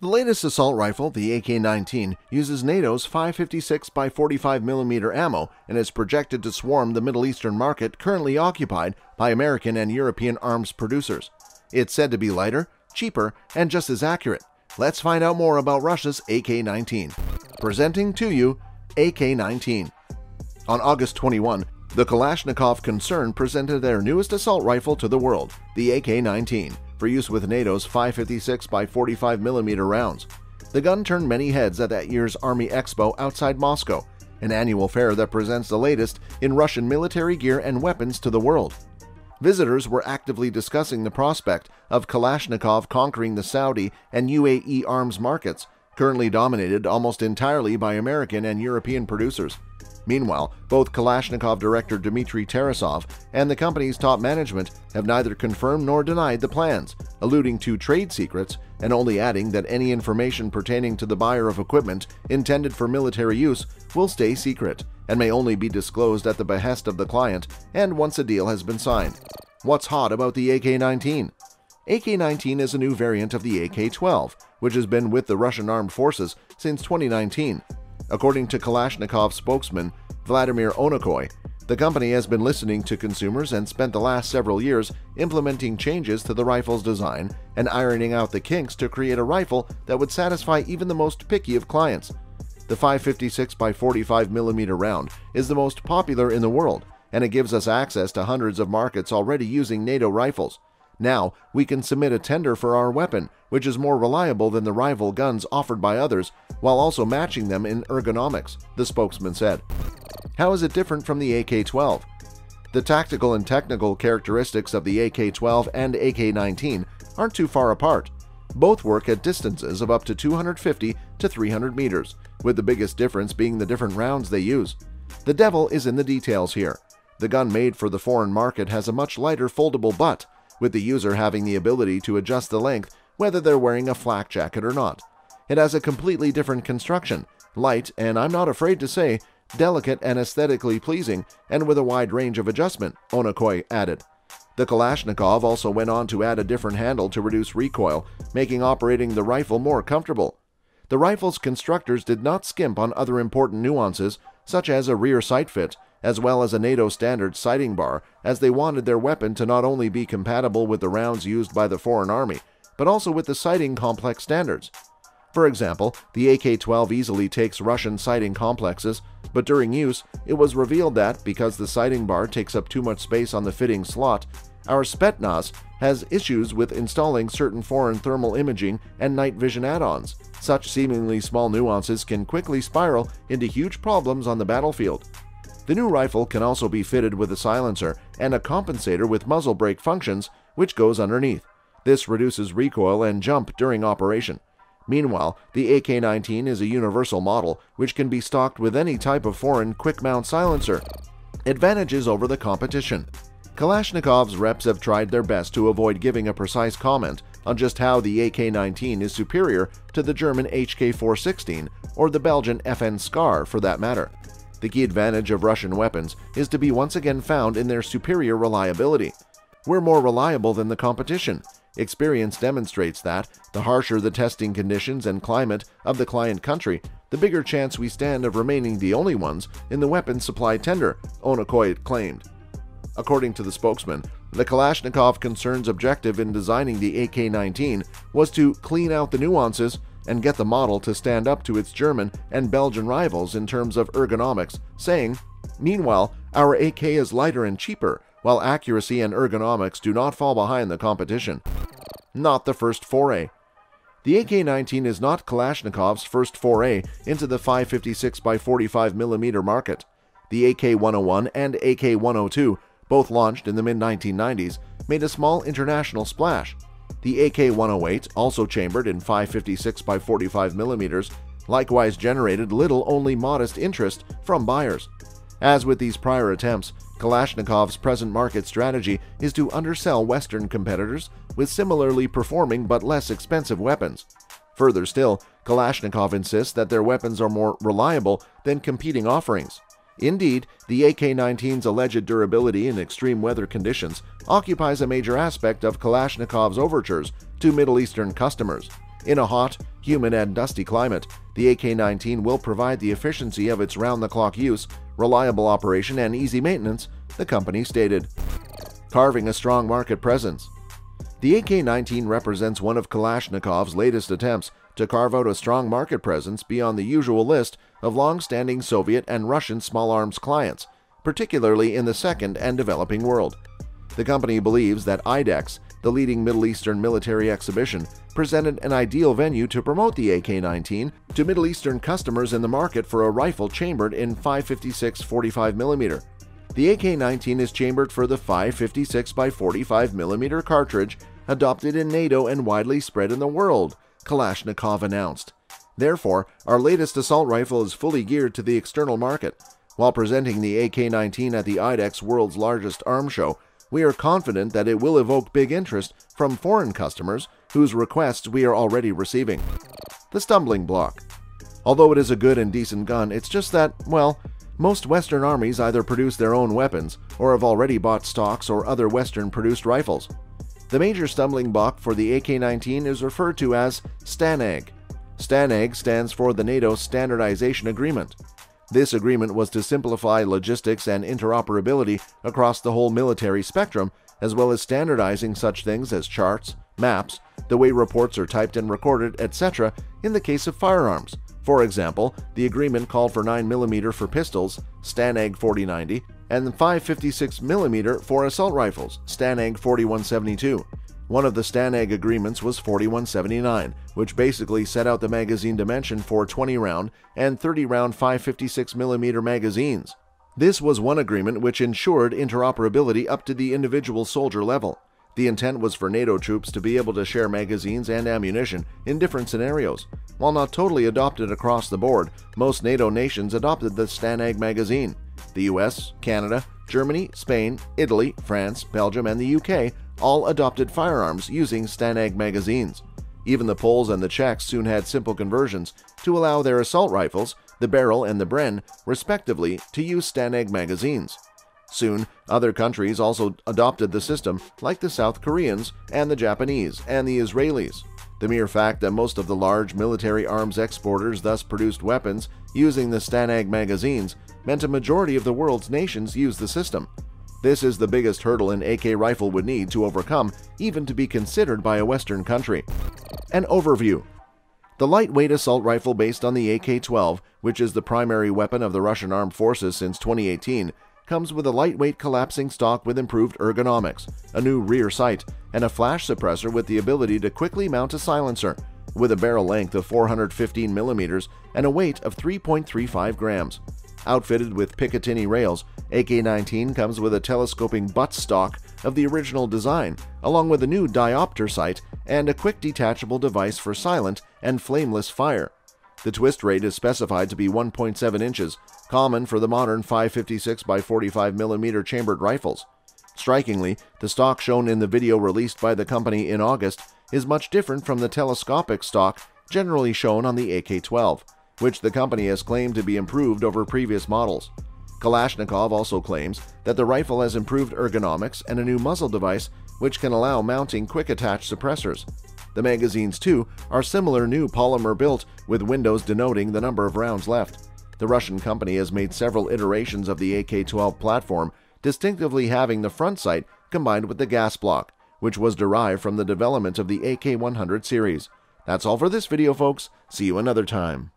The latest assault rifle, the AK-19, uses NATO's 5.56 by 45mm ammo and is projected to swarm the Middle Eastern market currently occupied by American and European arms producers. It's said to be lighter, cheaper, and just as accurate. Let's find out more about Russia's AK-19. Presenting to you, AK-19. On August 21, the Kalashnikov concern presented their newest assault rifle to the world, the AK-19, for use with NATO's 5.56 by 45mm rounds. The gun turned many heads at that year's Army Expo outside Moscow, an annual fair that presents the latest in Russian military gear and weapons to the world. Visitors were actively discussing the prospect of Kalashnikov conquering the Saudi and UAE arms markets, currently dominated almost entirely by American and European producers. Meanwhile, both Kalashnikov director Dmitry Tarasov and the company's top management have neither confirmed nor denied the plans, alluding to trade secrets and only adding that any information pertaining to the buyer of equipment intended for military use will stay secret and may only be disclosed at the behest of the client and once a deal has been signed. What's hot about the AK-19? AK-19 is a new variant of the AK-12, which has been with the Russian armed forces since 2019. According to Kalashnikov spokesman Vladimir Onokoy, the company has been listening to consumers and spent the last several years implementing changes to the rifle's design and ironing out the kinks to create a rifle that would satisfy even the most picky of clients. The 5.56 by 45mm round is the most popular in the world, and it gives us access to hundreds of markets already using NATO rifles. Now, we can submit a tender for our weapon, which is more reliable than the rival guns offered by others, while also matching them in ergonomics, the spokesman said. How is it different from the AK-12? The tactical and technical characteristics of the AK-12 and AK-19 aren't too far apart. Both work at distances of up to 250 to 300 meters, with the biggest difference being the different rounds they use. The devil is in the details here. The gun made for the foreign market has a much lighter foldable butt, with the user having the ability to adjust the length whether they're wearing a flak jacket or not. It has a completely different construction, light and, I'm not afraid to say, delicate and aesthetically pleasing, and with a wide range of adjustment, Onokoy added. The Kalashnikov also went on to add a different handle to reduce recoil, making operating the rifle more comfortable. The rifle's constructors did not skimp on other important nuances, such as a rear sight fit, as well as a NATO standard sighting bar, as they wanted their weapon to not only be compatible with the rounds used by the foreign army, but also with the sighting complex standards. For example, the AK-12 easily takes Russian sighting complexes, but during use, it was revealed that, because the sighting bar takes up too much space on the fitting slot, our Spetsnaz has issues with installing certain foreign thermal imaging and night vision add-ons. Such seemingly small nuances can quickly spiral into huge problems on the battlefield. The new rifle can also be fitted with a silencer and a compensator with muzzle brake functions, which goes underneath. This reduces recoil and jump during operation. Meanwhile, the AK-19 is a universal model, which can be stocked with any type of foreign quick-mount silencer. Advantages over the competition. Kalashnikov's reps have tried their best to avoid giving a precise comment on just how the AK-19 is superior to the German HK-416 or the Belgian FN SCAR for that matter. The key advantage of Russian weapons is to be once again found in their superior reliability. We're more reliable than the competition. Experience demonstrates that, the harsher the testing conditions and climate of the client country, the bigger chance we stand of remaining the only ones in the weapons supply tender, Onokoy claimed. According to the spokesman, the Kalashnikov concern's objective in designing the AK-19 was to clean out the nuances and get the model to stand up to its German and Belgian rivals in terms of ergonomics, saying, "Meanwhile, our AK is lighter and cheaper, while accuracy and ergonomics do not fall behind the competition." Not the first foray. The AK-19 is not Kalashnikov's first foray into the 5.56 by 45mm market. The AK-101 and AK-102, both launched in the mid-1990s, made a small international splash. The AK-108, also chambered in 5.56 by 45mm, likewise generated little, only modest interest from buyers. As with these prior attempts, Kalashnikov's present market strategy is to undersell Western competitors with similarly performing but less expensive weapons. Further still, Kalashnikov insists that their weapons are more reliable than competing offerings. Indeed, the AK-19's alleged durability in extreme weather conditions occupies a major aspect of Kalashnikov's overtures to Middle Eastern customers. In a hot, humid, and dusty climate, the AK-19 will provide the efficiency of its round-the-clock use, reliable operation, and easy maintenance, the company stated. Carving a strong market presence. The AK-19 represents one of Kalashnikov's latest attempts to carve out a strong market presence beyond the usual list of long-standing Soviet and Russian small arms clients, particularly in the second and developing world. The company believes that IDEX, the leading Middle Eastern military exhibition, presented an ideal venue to promote the AK-19 to Middle Eastern customers in the market for a rifle chambered in 5.56 45mm. The AK-19 is chambered for the 5.56 by 45mm cartridge adopted in NATO and widely spread in the world, Kalashnikov announced. Therefore, our latest assault rifle is fully geared to the external market. While presenting the AK-19 at the IDEX World's largest arms show, we are confident that it will evoke big interest from foreign customers whose requests we are already receiving. The stumbling block. Although it is a good and decent gun, it's just that, well, most Western armies either produce their own weapons or have already bought stocks or other Western-produced rifles. The major stumbling block for the AK-19 is referred to as STANAG. STANAG stands for the NATO Standardization Agreement. This agreement was to simplify logistics and interoperability across the whole military spectrum, as well as standardizing such things as charts, maps, the way reports are typed and recorded, etc. in the case of firearms. For example, the agreement called for 9mm for pistols, STANAG 4090, and 5.56mm for assault rifles, STANAG 4172. One of the STANAG agreements was 4179, which basically set out the magazine dimension for 20-round and 30-round 5.56mm magazines. This was one agreement which ensured interoperability up to the individual soldier level. The intent was for NATO troops to be able to share magazines and ammunition in different scenarios. While not totally adopted across the board, most NATO nations adopted the STANAG magazine. The US, Canada, Germany, Spain, Italy, France, Belgium, and the UK all adopted firearms using STANAG magazines. Even the Poles and the Czechs soon had simple conversions to allow their assault rifles, the Beryl and the Bren, respectively, to use STANAG magazines. Soon, other countries also adopted the system, like the South Koreans and the Japanese and the Israelis. The mere fact that most of the large military arms exporters thus produced weapons using the STANAG magazines meant a majority of the world's nations used the system. This is the biggest hurdle an AK rifle would need to overcome, even to be considered by a Western country. An overview. The lightweight assault rifle based on the AK-12, which is the primary weapon of the Russian armed forces since 2018, comes with a lightweight collapsing stock with improved ergonomics, a new rear sight, and a flash suppressor with the ability to quickly mount a silencer, with a barrel length of 415mm and a weight of 3.35 grams. Outfitted with Picatinny rails, AK-19 comes with a telescoping butt stock of the original design, along with a new diopter sight and a quick detachable device for silent and flameless fire. The twist rate is specified to be 1.7 inches, common for the modern 5.56 by 45mm chambered rifles. Strikingly, the stock shown in the video released by the company in August is much different from the telescopic stock generally shown on the AK-12, which the company has claimed to be improved over previous models. Kalashnikov also claims that the rifle has improved ergonomics and a new muzzle device which can allow mounting quick-attach suppressors. The magazines, too, are similar new polymer built with windows denoting the number of rounds left. The Russian company has made several iterations of the AK-12 platform, distinctively having the front sight combined with the gas block, which was derived from the development of the AK-100 series. That's all for this video, folks. See you another time.